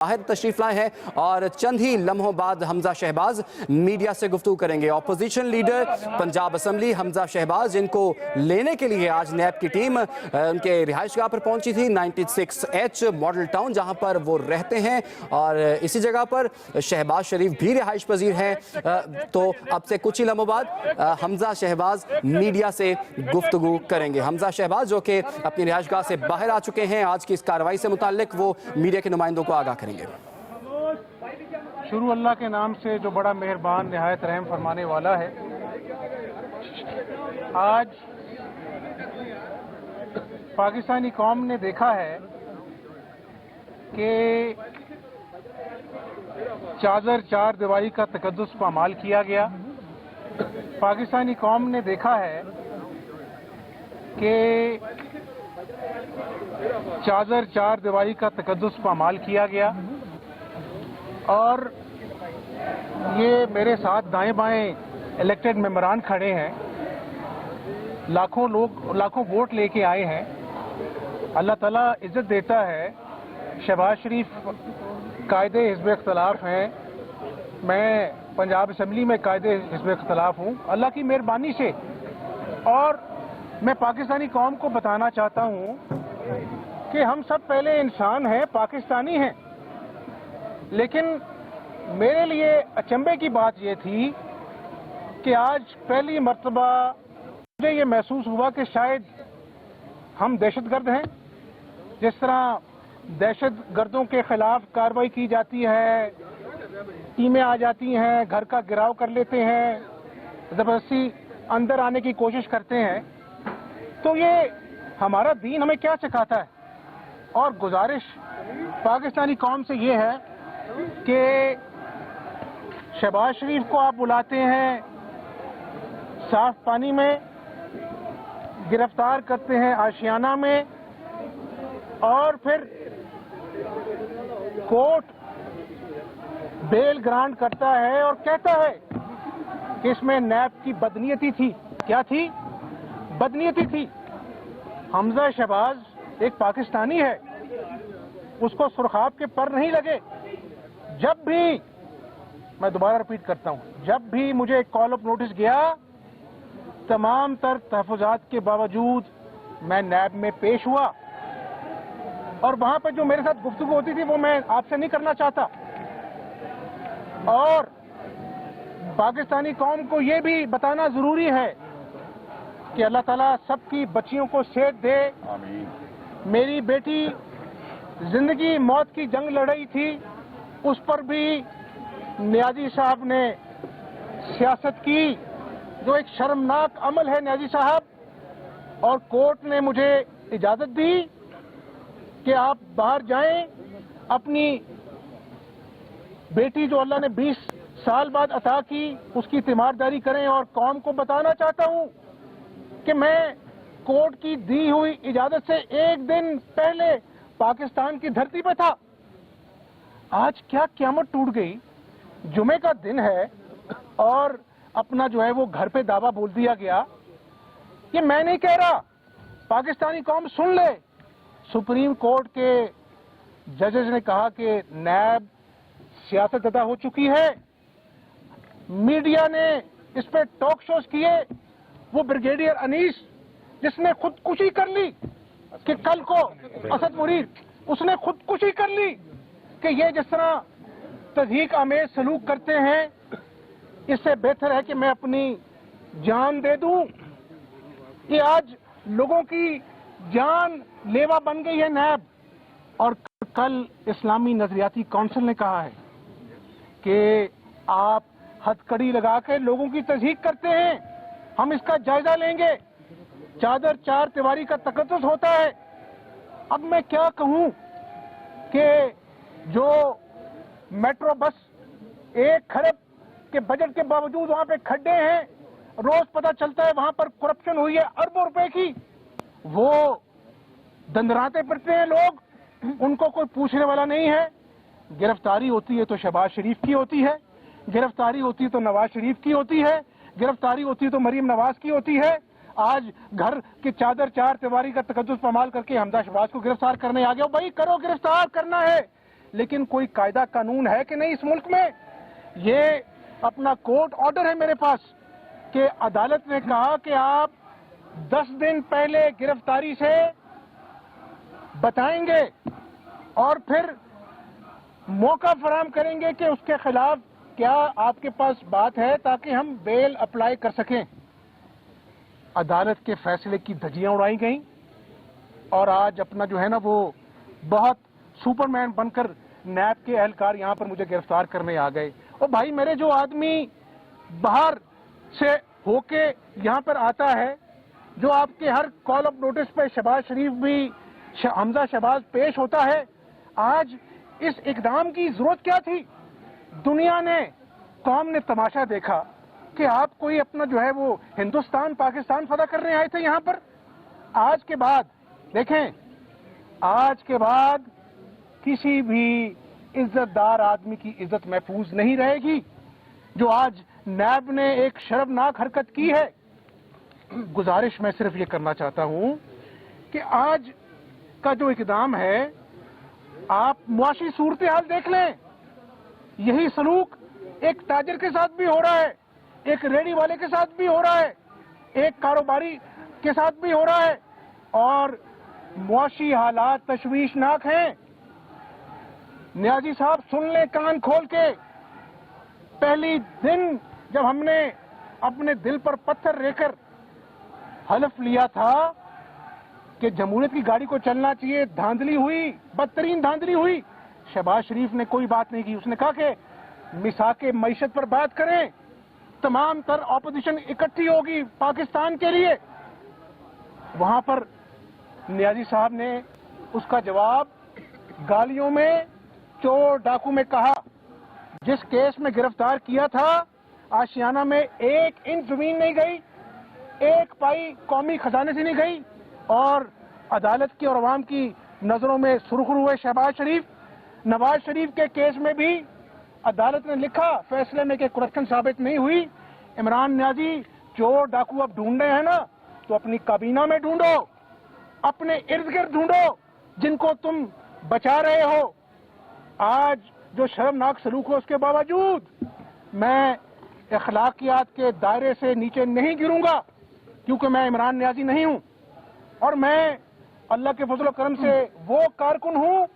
बाहर तशरीफ लाए हैं और चंद ही लम्हों बाद हमजा शहबाज मीडिया से गुफ्तगू करेंगे। Opposition leader Punjab assembly Hamza Shahbaz, जिनको लेने के लिए आज नैब की टीम उनके रिहाइशगाह पर पहुंची थी 96H मॉडल टाउन, जहां पर वो रहते हैं, और इसी जगह पर शहबाज शरीफ भी रिहाइश पजीर हैं। तो अब से कुछ ही लम्हों बाद हमजा शहबाज मीडिया से गुफ्तगू करेंगे। हमजा शहबाज जो कि अपनी रिहाइशगाह से बाहर आ चुके हैं, आज की इस कार्रवाई से मुताल्लिक वो मीडिया के नुमाइंदों को आगाह करेंगे। शुरू अल्लाह के नाम से जो बड़ा मेहरबान निहायत रहम फरमाने वाला है। आज पाकिस्तानी कौम ने देखा है कि चादर चार दीवारी का तकद्दुस पामाल किया गया। पाकिस्तानी कौम ने देखा है कि चादर चार दीवारी का तकद्दुस पामाल किया गया, और ये मेरे साथ दाएं बाएं इलेक्टेड मेंबरान खड़े हैं, लाखों लोग लाखों वोट लेके आए हैं। अल्लाह ताला इज्जत देता है। शहबाज शरीफ कायदे हिज़्ब इख्तिलाफ हैं, मैं पंजाब असम्बली में कायदे हिज़्ब इख्तिलाफ हूँ, अल्लाह की मेहरबानी से। और मैं पाकिस्तानी कौम को बताना चाहता हूँ कि हम सब पहले इंसान हैं, पाकिस्तानी हैं। लेकिन मेरे लिए अचंभे की बात यह थी कि आज पहली मर्तबा मुझे ये महसूस हुआ कि शायद हम दहशतगर्द हैं। जिस तरह दहशतगर्दों के खिलाफ कार्रवाई की जाती है, टीमें आ जाती हैं, घर का गिराव कर लेते हैं, ज़बरदस्ती अंदर आने की कोशिश करते हैं, तो ये हमारा दीन हमें क्या सिखाता है। और गुजारिश पाकिस्तानी कौम से ये है कि शहबाज शरीफ को आप बुलाते हैं, साफ पानी में गिरफ्तार करते हैं, आशियाना में, और फिर कोर्ट बेल ग्रांट करता है और कहता है कि इसमें नैब की बदनीयती थी। क्या थी? बदनीयती थी। हमजा शहबाज एक पाकिस्तानी है, उसको सुरखाब के पर नहीं लगे। जब भी, मैं दोबारा रिपीट करता हूं, जब भी मुझे एक कॉल ऑफ नोटिस गया, तमाम तर तहफ़्फ़ुज़ात के बावजूद मैं नैब में पेश हुआ, और वहां पर जो मेरे साथ गुफ्तगू होती थी वो मैं आपसे नहीं करना चाहता। और पाकिस्तानी कौम को ये भी बताना जरूरी है कि अल्लाह ताला सबकी बच्चियों को सेहत दे। मेरी बेटी जिंदगी मौत की जंग लड़ी थी, उस पर भी नियाज़ी साहब ने सियासत की, जो एक शर्मनाक अमल है नियाज़ी साहब। और कोर्ट ने मुझे इजाज़त दी कि आप बाहर जाएं, अपनी बेटी जो अल्लाह ने 20 साल बाद अता की उसकी तीमारदारी करें। और कौम को बताना चाहता हूं कि मैं कोर्ट की दी हुई इजाजत से एक दिन पहले पाकिस्तान की धरती पे था। आज क्या क़यामत टूट गई। जुमे का दिन है और अपना जो है वो घर पे दावा बोल दिया गया। ये मैं नहीं कह रहा, पाकिस्तानी कौम सुन ले। सुप्रीम कोर्ट के जजेस ने कहा कि नैब सियासत अदा हो चुकी है। मीडिया ने इस पे टॉक शोज किए। वो ब्रिगेडियर अनीस जिसने खुदकुशी कर ली कि कल को असद मुरीद, उसने खुदकुशी कर ली कि ये जिस तरह तज़हीक आमेज सलूक करते हैं, इससे बेहतर है कि मैं अपनी जान दे दूं। ये आज लोगों की जान लेवा बन गई है नैब। और कल इस्लामी नजरियाती काउंसिल ने कहा है कि आप हथकड़ी लगा के लोगों की तज़हीक करते हैं, हम इसका जायजा लेंगे। चादर चार दीवारी का तकद्दुस होता है। अब मैं क्या कहूं कि जो मेट्रो बस 1 खरब के बजट के बावजूद वहां पे खड्डे हैं, रोज पता चलता है वहां पर करप्शन हुई है अरबों रुपए की, वो दंदराते फिरते हैं लोग, उनको कोई पूछने वाला नहीं है। गिरफ्तारी होती है तो शहबाज शरीफ की होती है, गिरफ्तारी होती है तो नवाज शरीफ की होती है, गिरफ्तारी होती है तो मरीम नवाज की होती है। आज घर की चादर चार दीवारी का तकद्दुस पामाल करके हमजा शहबाज को गिरफ्तार करने आ गए। भाई करो, गिरफ्तार करना है। लेकिन कोई कायदा कानून है कि नहीं इस मुल्क में? ये अपना कोर्ट ऑर्डर है मेरे पास कि अदालत ने कहा कि आप 10 दिन पहले गिरफ्तारी से बताएंगे और फिर मौका फराहम करेंगे कि उसके खिलाफ क्या आपके पास बात है ताकि हम बेल अप्लाई कर सकें। अदालत के फैसले की धज्जियां उड़ाई गई और आज अपना जो है ना वो बहुत सुपरमैन बनकर नैब के एहलकार यहां पर मुझे गिरफ्तार करने आ गए। और भाई मेरे जो आदमी बाहर से होके यहां पर आता है, जो आपके हर कॉल ऑफ नोटिस पे शहबाज शरीफ भी हमजा शहबाज पेश होता है, आज इस इकदाम की जरूरत क्या थी? दुनिया ने, कौम ने तमाशा देखा कि आप कोई अपना जो है वो हिंदुस्तान पाकिस्तान फदा करने आए थे यहां पर। आज के बाद देखें, आज के बाद किसी भी इज्जतदार आदमी की इज्जत महफूज नहीं रहेगी। जो आज नैब ने एक शर्मनाक हरकत की है, गुजारिश मैं सिर्फ ये करना चाहता हूं कि आज का जो इकदाम है, आप मुआशी सूरत हाल देख लें। यही सलूक एक ताजिर के साथ भी हो रहा है, एक रेडी वाले के साथ भी हो रहा है, एक कारोबारी के साथ भी हो रहा है और मुआशी हालात तशवीशनाक हैं। नियाजी साहब सुन लें कान खोल के, पहली दिन जब हमने अपने दिल पर पत्थर रेकर हलफ लिया था कि जमहूरियत की गाड़ी को चलना चाहिए, धांधली हुई, बदतरीन धांधली हुई। शहबाज शरीफ ने कोई बात नहीं की। उसने कहा कि मिसाके मईशत पर बात करें, तमाम तर ऑपोजिशन इकट्ठी होगी पाकिस्तान के लिए। वहां पर नियाजी साहब ने उसका जवाब गालियों में, चोर डाकू में कहा। जिस केस में गिरफ्तार किया था, आशियाना में 1 इंच जमीन नहीं गई, 1 पाई कौमी खजाने से नहीं गई और अदालत की और अवाम की नजरों में सुरखरू हुए शहबाज शरीफ। नवाज शरीफ के केस में भी अदालत ने लिखा फैसले में कि करप्शन साबित नहीं हुई। इमरान नियाजी, चोर डाकू अब ढूंढ रहे हैं ना, तो अपनी काबीना में ढूंढो, अपने इर्द गिर्द ढूंढो जिनको तुम बचा रहे हो। आज जो शर्मनाक सलूक हो उसके बावजूद मैं अखलाकियात के दायरे से नीचे नहीं गिरूंगा, क्योंकि मैं इमरान नियाजी नहीं हूं और मैं अल्लाह के फजल करम से वो कारकुन हूं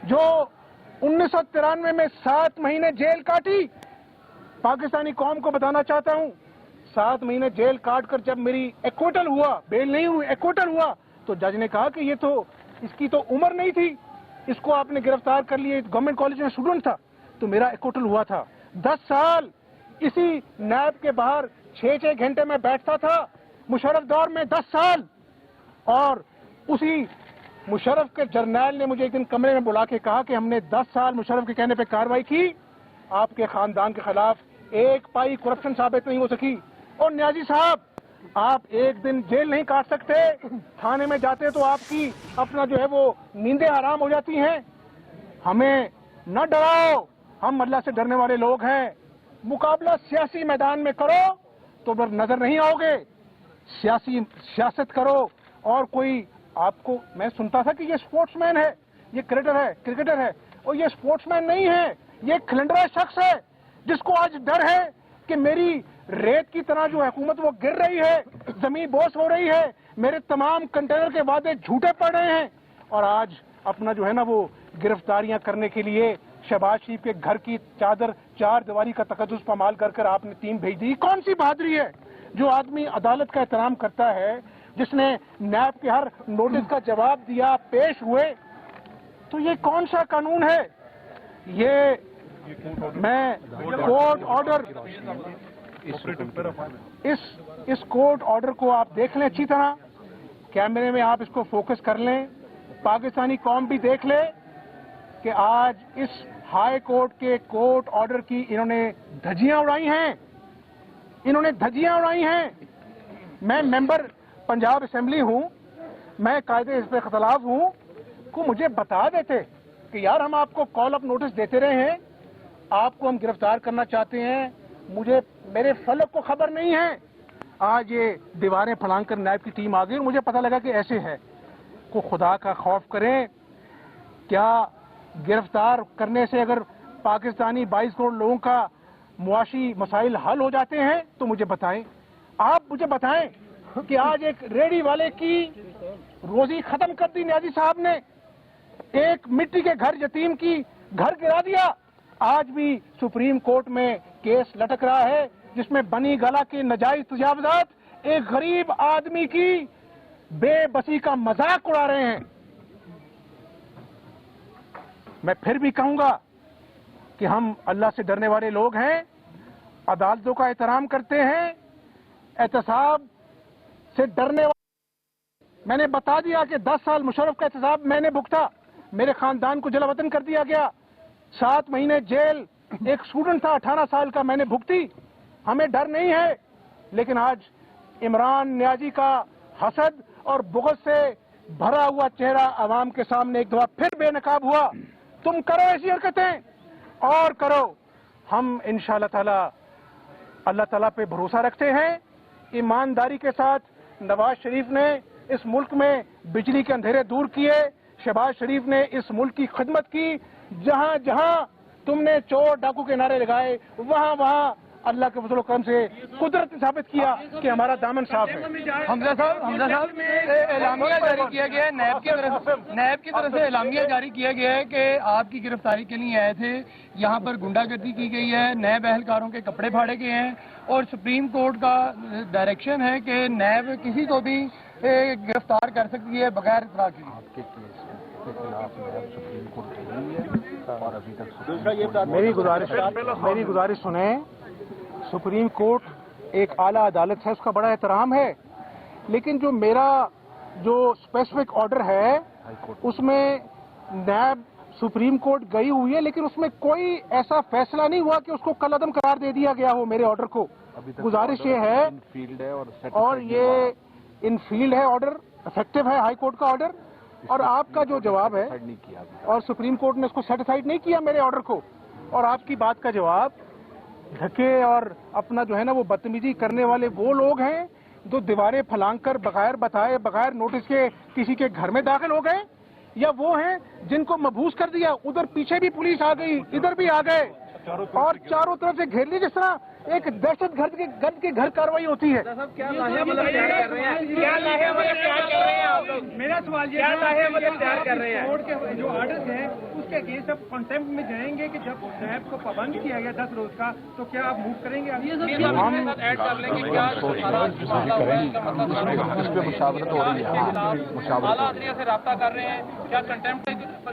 जो 1993 में 7 महीने जेल काटी। पाकिस्तानी कौम को बताना चाहता हूं, 7 महीने जेल काट कर जब मेरी एक्विटल हुआ, बेल नहीं हुई, एक्विटल हुआ, तो जज ने कहा कि ये तो, इसकी तो उम्र नहीं थी, इसको आपने गिरफ्तार कर लिए, गवर्नमेंट कॉलेज में स्टूडेंट था, तो मेरा एक्विटल हुआ था। 10 साल इसी नैब के बाहर 6-6 घंटे में बैठता था, मुशर्रफ दौर में 10 साल। और उसी मुशर्रफ के जर्नैल ने मुझे एक दिन कमरे में बुला के कहा कि हमने 10 साल मुशर्रफ के कहने पे कार्रवाई की, आपके खानदान के खिलाफ 1 पाई करप्शन साबित नहीं हो सकी। और नियाजी साहब, आप एक दिन जेल नहीं काट सकते, थाने में जाते तो आपकी अपना जो है वो नींदें हराम हो जाती हैं। हमें न डराओ, हम अल्लाह से डरने वाले लोग हैं। मुकाबला सियासी मैदान में करो तो फिर नजर नहीं आओगे, सियासत करो। और कोई आपको, मैं सुनता था कि ये स्पोर्ट्समैन है, ये क्रिकेटर है, और ये स्पोर्ट्समैन नहीं है, ये खिलंडरा शख्स है जिसको आज डर है कि मेरी रेत की तरह जो हुकूमत वो गिर रही है, जमीन बोस हो रही है, मेरे तमाम कंटेनर के वादे झूठे पड़ रहे हैं। और आज अपना जो है ना वो गिरफ्तारियां करने के लिए शहबाज शरीफ के घर की चादर 4 दीवारी का तकद्दुस पामाल कर आपने टीम भेज दी। कौन सी बहादुरी है? जो आदमी अदालत का एहतराम करता है, जिसने नैब के हर नोटिस का जवाब दिया, पेश हुए, तो ये कौन सा कानून है? ये मैं कोर्ट ऑर्डर, इस कोर्ट ऑर्डर को आप देख लें अच्छी तरह, कैमरे में आप इसको फोकस कर लें, पाकिस्तानी कौम भी देख ले कि आज इस हाई कोर्ट के कोर्ट ऑर्डर की इन्होंने धज्जियां उड़ाई हैं, इन्होंने धज्जियां उड़ाई हैं। मैं मेंबर पंजाब असेंबली हूं, मैं कायदे इस पे खिलाफ हूं, को मुझे बता देते कि यार हम आपको कॉल अप नोटिस देते रहे हैं, आपको हम गिरफ्तार करना चाहते हैं, मुझे मेरे फलक को खबर नहीं है। आज ये दीवारें फलांग कर नायब की टीम आ गई और मुझे पता लगा कि ऐसे है। को खुदा का खौफ करें। क्या गिरफ्तार करने से अगर पाकिस्तानी 22 करोड़ लोगों का मुआशी मसाइल हल हो जाते हैं तो मुझे बताएं। आप मुझे बताएं कि आज एक रेडी वाले की रोजी खत्म कर दी न्याजी साहब ने, एक मिट्टी के घर यतीम की घर गिरा दिया। आज भी सुप्रीम कोर्ट में केस लटक रहा है जिसमें बनी गला के नाजायज तजावजात एक गरीब आदमी की बेबसी का मजाक उड़ा रहे हैं। मैं फिर भी कहूंगा कि हम अल्लाह से डरने वाले लोग हैं, अदालतों का एहतराम करते हैं, एहतसाब से डरने वाले। मैंने बता दिया कि 10 साल मुशर्रफ का एहतसाब मैंने भुगता, मेरे खानदान को जलावतन कर दिया गया, 7 महीने जेल एक स्टूडेंट था 18 साल का मैंने भुगती। हमें डर नहीं है, लेकिन आज इमरान न्याजी का हसद और बुग़्ज़ से भरा हुआ चेहरा अवाम के सामने एक दफा फिर बेनकाब हुआ। तुम करो ऐसी हरकतें और करो, हम इंशाअल्लाह ताला अल्लाह ताला पे भरोसा रखते हैं। ईमानदारी के साथ नवाज शरीफ ने इस मुल्क में बिजली के अंधेरे दूर किए, शहबाज शरीफ ने इस मुल्क की खिदमत की। जहां जहां तुमने चोर डाकू के नारे लगाए वहां वहां अल्लाह के फजल करम से कुदरत ने साबित किया कि हमारा दामन साफ है। हमजा साहब एलामिया जारी किया गया है, नैब की तरफ से एलामिया जारी किया गया है कि आपकी गिरफ्तारी के लिए आए थे, यहाँ पर गुंडागर्दी की गई है, नैब एहलकारों के कपड़े फाड़े गए हैं और सुप्रीम कोर्ट का डायरेक्शन है कि नैब किसी को भी गिरफ्तार कर सकती है बगैर इतला के। मेरी गुजारिश सुने, सुप्रीम कोर्ट एक आला अदालत है, उसका बड़ा एहतराम है, लेकिन जो मेरा जो स्पेसिफिक ऑर्डर है उसमें नैब सुप्रीम कोर्ट गई हुई है, लेकिन उसमें कोई ऐसा फैसला नहीं हुआ कि उसको कलअदम करार दे दिया गया हो मेरे ऑर्डर को। गुजारिश ये है और ये इन फील्ड है ऑर्डर, इफेक्टिव है हाई कोर्ट का ऑर्डर, और आपका जो जवाब है और सुप्रीम कोर्ट ने उसको सेटिस्फाइड नहीं किया मेरे ऑर्डर को, और आपकी बात का जवाब धके और अपना जो है ना वो बदतमीजी करने वाले वो लोग हैं जो दीवारें फलांग कर बगैर बताए बगैर नोटिस के किसी के घर में दाखिल हो गए, या वो हैं जिनको मबूस कर दिया, उधर पीछे भी पुलिस आ गई, इधर भी आ गए और चारों तरफ से घेर ली, जिस तरह एक दहशत गर्द के घर कार्रवाई होती है। मेरा सवाल ये तैयार कर रहे हैं कोर्ट के जो ऑर्डर्स हैं उसके अगेंस्ट अब कॉन्टेम्प्ट में जाएंगे कि जब नैब को पाबंद किया गया 10 रोज का, तो क्या आप मूव करेंगे? से रब्ता कर रहे हैं, क्या कंटेम्प्ट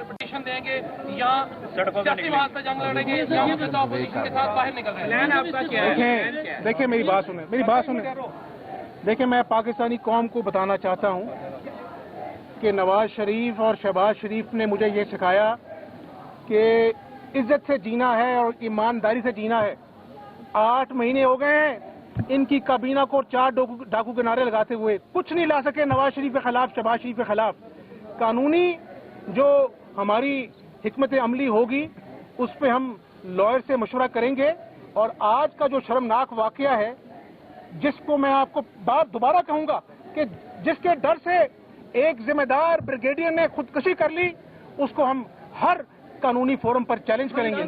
पिटीशन देंगे या सियासी बात पे जंग लड़ेंगे या अपोजिशन के साथ बाहर निकल रहे हैं? आपका क्या है? देखिए मेरी बात सुने। देखिए मैं पाकिस्तानी कौम को बताना चाहता हूं कि नवाज शरीफ और शहबाज शरीफ ने मुझे ये सिखाया कि इज्जत से जीना है और ईमानदारी से जीना है। 8 महीने हो गए हैं इनकी काबीना को 4 डाकू के नारे लगाते हुए, कुछ नहीं ला सके नवाज शरीफ के खिलाफ, शहबाज शरीफ के खिलाफ। कानूनी जो हमारी हिकमत अमली होगी उस पर हम लॉयर से मशवरा करेंगे, और आज का जो शर्मनाक वाकया है जिसको मैं आपको बात दोबारा कहूंगा कि जिसके डर से एक जिम्मेदार ब्रिगेडियर ने खुदकुशी कर ली, उसको हम हर कानूनी फोरम पर चैलेंज करेंगे।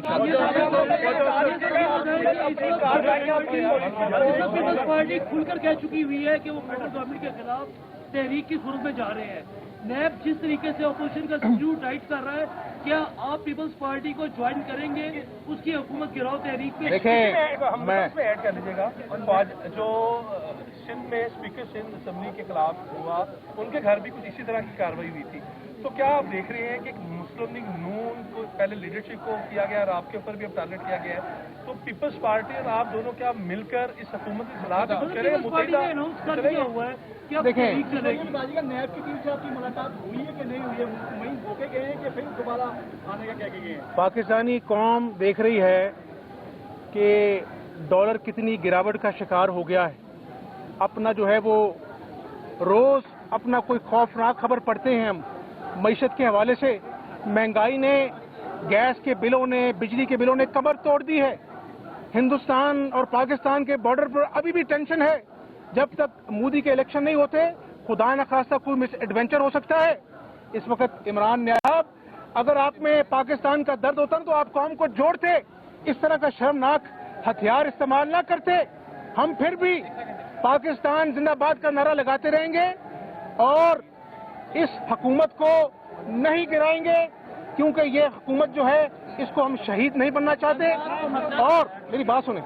पीपल्स पार्टी खुलकर कह चुकी हुई है कि वो फेडरल गवर्नमेंट के खिलाफ तहरीक की सूरत में जा रहे हैं। नैब जिस तरीके से अपोजिशन का स्क्रू टाइट कर रहा है, क्या आप पीपल्स पार्टी को ज्वाइन करेंगे उसकी हुकूमत गिराओ तहरीक पे? देखिए मैं ऐड कर लीजिएगा, जो सिंध में स्पीकर सिंध असेंबली के खिलाफ हुआ, उनके घर भी कुछ इसी तरह की कार्रवाई हुई थी। तो क्या आप देख रहे हैं कि मुस्लिम लीग नून को पहले लीडरशिप को किया गया और आपके ऊपर भी अब टारगेट किया गया है, तो पीपल्स पार्टी और आप दोनों क्या मिलकर इस हुकूमत के खिलाफ देखिए नैब की टीम से आपकी मुलाकात हुई है कि नहीं हुई है? वहीं धोखे गए हैं कि फिर दोबारा आने का क्या गए हैं? पाकिस्तानी कौम देख रही है कि डॉलर कितनी गिरावट का शिकार हो गया है। अपना जो है वो रोज अपना कोई खौफनाक खबर पढ़ते हैं हम मईशत के हवाले से। महंगाई ने, गैस के बिलों ने, बिजली के बिलों ने कमर तोड़ दी है। हिंदुस्तान और पाकिस्तान के बॉर्डर पर अभी भी टेंशन है। जब तक मोदी के इलेक्शन नहीं होते खुदा न खास्ता कोई मिस एडवेंचर हो सकता है। इस वक्त इमरान नायाब अगर आप में पाकिस्तान का दर्द होता तो आप कौम को जोड़ते, इस तरह का शर्मनाक हथियार इस्तेमाल ना करते। हम फिर भी पाकिस्तान जिंदाबाद का नारा लगाते रहेंगे और इस हुकूमत को नहीं गिराएंगे, क्योंकि ये हुकूमत जो है इसको हम शहीद नहीं बनना चाहते। और मेरी बात सुने,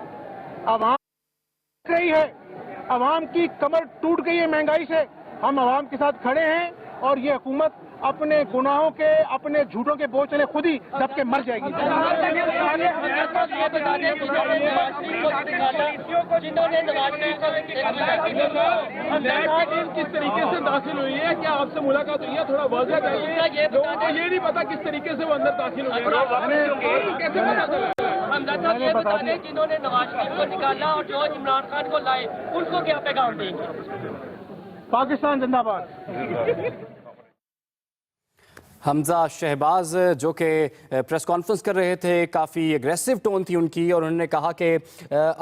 आवाम रही है, आवाम की कमर टूट गई है महंगाई से, हम आवाम के साथ खड़े हैं और ये हुकूमत अपने गुनाहों के, अपने झूठों के बोझ चले खुद ही दब के मर जाएगी। किस तरीके से दाखिल हुई है, क्या आपसे मुलाकात हुई है? थोड़ा वाज़ह करिए, लोगों को ये नहीं पता किस तरीके से वो अंदर दाखिल हुए हैं, कैसे पता चला? हमजा साहब ये बता दें जिन्होंने नवाज शरीफ को निकाला और जो इमरान खान को लाए, उनको क्या पैगाम देंगे? पाकिस्तान जिंदाबाद। हमजा शहबाज जो कि प्रेस कॉन्फ्रेंस कर रहे थे, काफ़ी एग्रेसिव टोन थी उनकी और उन्होंने कहा कि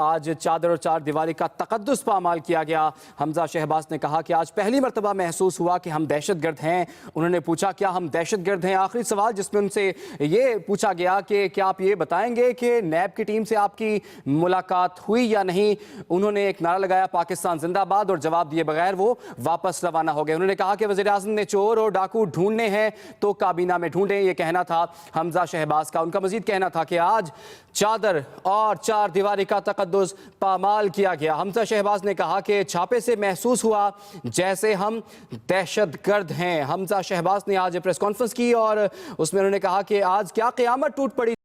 आज चादर और चार दीवारी का तकद्दुस पामाल किया गया। हमजा शहबाज ने कहा कि आज पहली मरतबा महसूस हुआ कि हम दहशतगर्द हैं। उन्होंने पूछा क्या हम दहशतगर्द हैं, आखिरी सवाल जिसमें उनसे ये पूछा गया कि क्या आप ये बताएंगे कि नैब की टीम से आपकी मुलाकात हुई या नहीं। उन्होंने एक नारा लगाया पाकिस्तान जिंदाबाद और जवाब दिए बगैर वो वापस रवाना हो गए। उन्होंने कहा कि वज़ीर-ए-आज़म ने चोर और डाकू ढूंढने हैं तो काबीना में ढूंढें, ये कहना था हमजा शहबाज का। उनका मजीद कहना था कि आज चादर और चार दीवारी का तकद्दुस पामाल किया गया। हमजा शहबाज ने कहा कि छापे से महसूस हुआ जैसे हम दहशतगर्द हैं। हमजा शहबाज ने आज प्रेस कॉन्फ्रेंस की और उसमें उन्होंने कहा कि आज क्या क़यामत टूट पड़ी।